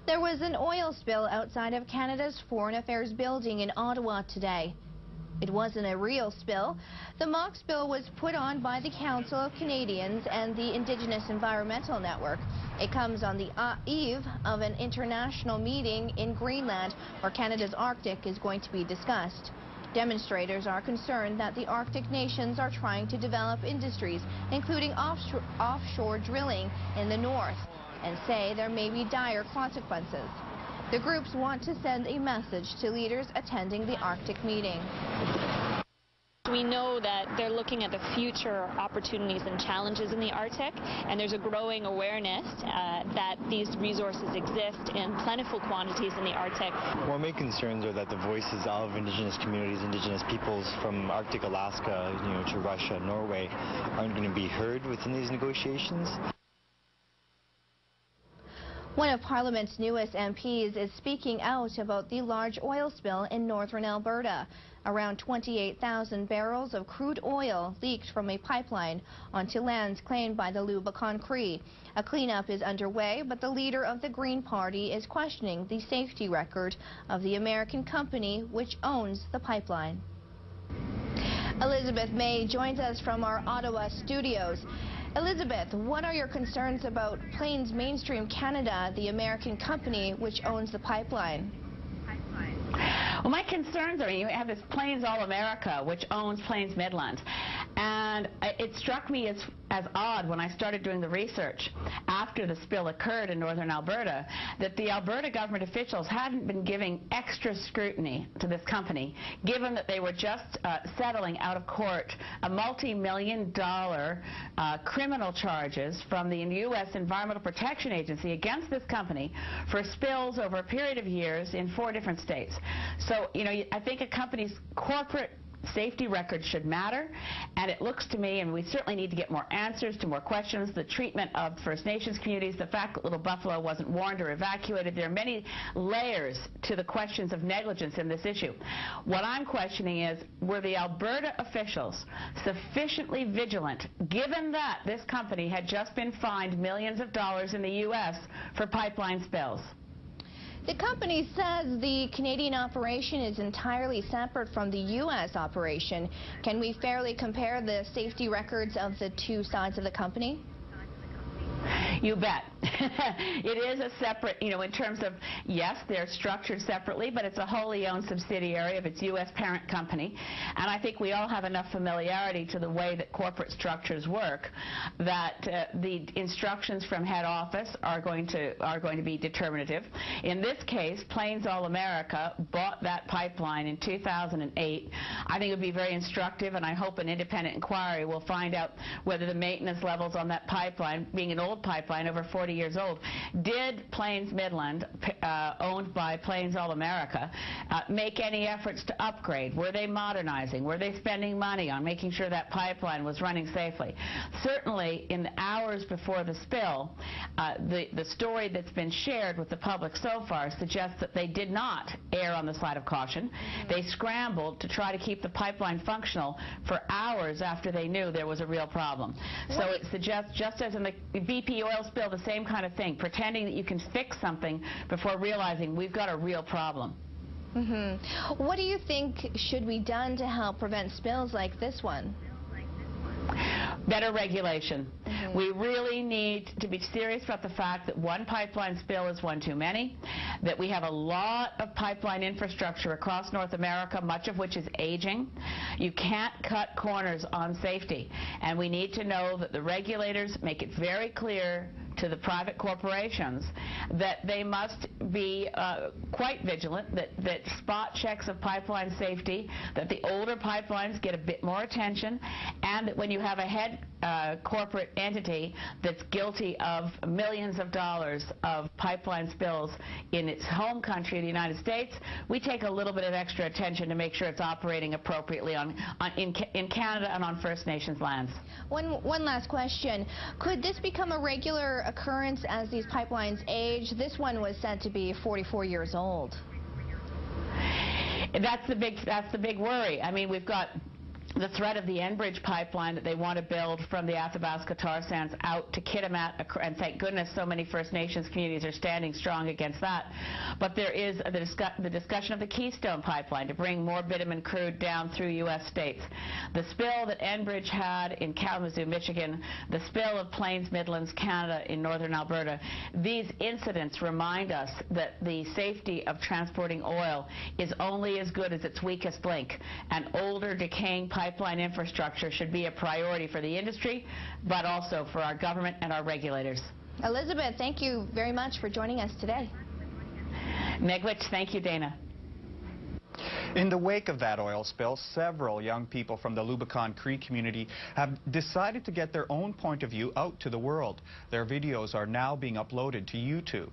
There was an oil spill outside of Canada's Foreign Affairs building in Ottawa today. It wasn't a real spill. The mock spill was put on by the Council of Canadians and the Indigenous Environmental Network. It comes on the eve of an international meeting in Greenland where Canada's Arctic is going to be discussed. Demonstrators are concerned that the Arctic nations are trying to develop industries, including offshore drilling in the north, and say there may be dire consequences. The groups want to send a message to leaders attending the Arctic meeting. We know that they're looking at the future opportunities and challenges in the Arctic, and there's a growing awareness that these resources exist in plentiful quantities in the Arctic. Our main concerns are that the voices of Indigenous communities, Indigenous peoples from Arctic Alaska, to Russia, Norway, aren't going to be heard within these negotiations. One of Parliament's newest MPs is speaking out about the large oil spill in northern Alberta. Around 28,000 barrels of crude oil leaked from a pipeline onto lands claimed by the Lubicon Cree. A cleanup is underway, but the leader of the Green Party is questioning the safety record of the American company which owns the pipeline. Elizabeth May joins us from our Ottawa studios. Elizabeth, what are your concerns about Plains Mainstream Canada, the American company which owns the pipeline? Well, my concerns are you have this Plains All America, which owns Plains Midland. And it struck me as odd when I started doing the research after the spill occurred in northern Alberta that the Alberta government officials hadn't been giving extra scrutiny to this company, given that they were just settling out of court a multi-million-dollar criminal charges from the U.S. Environmental Protection Agency against this company for spills over a period of years in 4 different states. So, I think a company's corporate safety record should matter, and it looks to me, and we certainly need to get more answers to more questions, the treatment of First Nations communities, the fact that Little Buffalo wasn't warned or evacuated. There are many layers to the questions of negligence in this issue. What I'm questioning is, were the Alberta officials sufficiently vigilant, given that this company had just been fined millions of dollars in the U.S. for pipeline spills? The company says the Canadian operation is entirely separate from the U.S. operation. Can we fairly compare the safety records of the 2 sides of the company? You bet. It is a separate, in terms of, yes, they're structured separately, but it's a wholly owned subsidiary of its U.S. parent company. And I think we all have enough familiarity to the way that corporate structures work that the instructions from head office are going to be determinative. In this case, Plains All America bought that pipeline in 2008. I think it would be very instructive, and I hope an independent inquiry will find out whether the maintenance levels on that pipeline, being an old pipeline over 40 years old, did Plains Midland, owned by Plains All America, make any efforts to upgrade? Were they modernizing? Were they spending money on making sure that pipeline was running safely? Certainly, in the hours before the spill, the story that's been shared with the public so far suggests that they did not err on the side of caution. They scrambled to try to keep the pipeline functional for hours after they knew there was a real problem. So it suggests, just as in the BP oil spill, the same kind of thing, pretending that you can fix something before realizing we've got a real problem. What do you think should be done to help prevent spills like this one? Better regulation. We really need to be serious about the fact that one pipeline spill is one too many, that we have a lot of pipeline infrastructure across North America, much of which is aging. You can't cut corners on safety, and we need to know that the regulators make it very clear to the private corporations that they must be quite vigilant, that spot checks of pipeline safety, that the older pipelines get a bit more attention, and that when you have a head corporate entity that's guilty of millions of dollars of pipeline spills in its home country, the United States, we take a little bit of extra attention to make sure it's operating appropriately in Canada and on First Nations lands. One last question. Could this become a regular occurrence as these pipelines age? This one was said to be 44 years old. That's the big worry. I mean, we've got the threat of the Enbridge pipeline that they want to build from the Athabasca tar sands out to Kitimat, and thank goodness so many First Nations communities are standing strong against that. But there is the discussion of the Keystone pipeline to bring more bitumen crude down through U.S. states. The spill that Enbridge had in Kalamazoo, Michigan, the spill of Plains Midlands, Canada in northern Alberta, these incidents remind us that the safety of transporting oil is only as good as its weakest link, and older, decaying pipeline infrastructure should be a priority for the industry, but also for our government and our regulators. Elizabeth, thank you very much for joining us today. Megwitch, thank you, Dana. In the wake of that oil spill, several young people from the Lubicon Cree community have decided to get their own point of view out to the world. Their videos are now being uploaded to YouTube.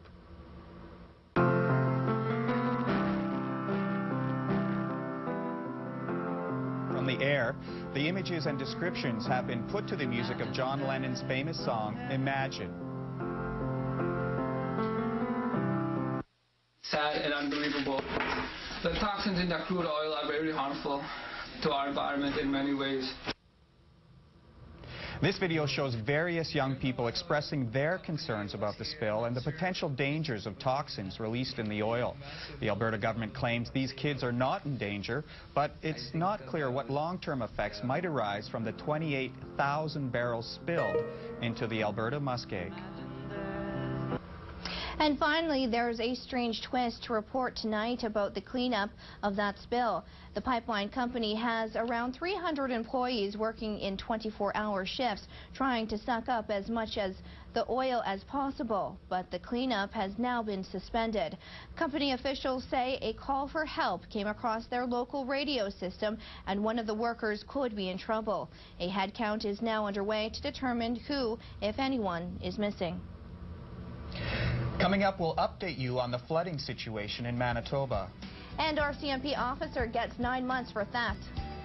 From the air, the images and descriptions have been put to the music of John Lennon's famous song, Imagine. Sad and unbelievable. The toxins in the crude oil are very harmful to our environment in many ways. This video shows various young people expressing their concerns about the spill and the potential dangers of toxins released in the oil. The Alberta government claims these kids are not in danger, but it's not clear what long-term effects might arise from the 28,000 barrels spilled into the Alberta muskeg. And finally, there's a strange twist to report tonight about the cleanup of that spill. The pipeline company has around 300 employees working in 24-hour shifts, trying to suck up as much as the oil as possible, but the cleanup has now been suspended. Company officials say a call for help came across their local radio system, and one of the workers could be in trouble. A head count is now underway to determine who, if anyone, is missing. Coming up, we'll update you on the flooding situation in Manitoba. And our CMP officer gets 9 months for theft.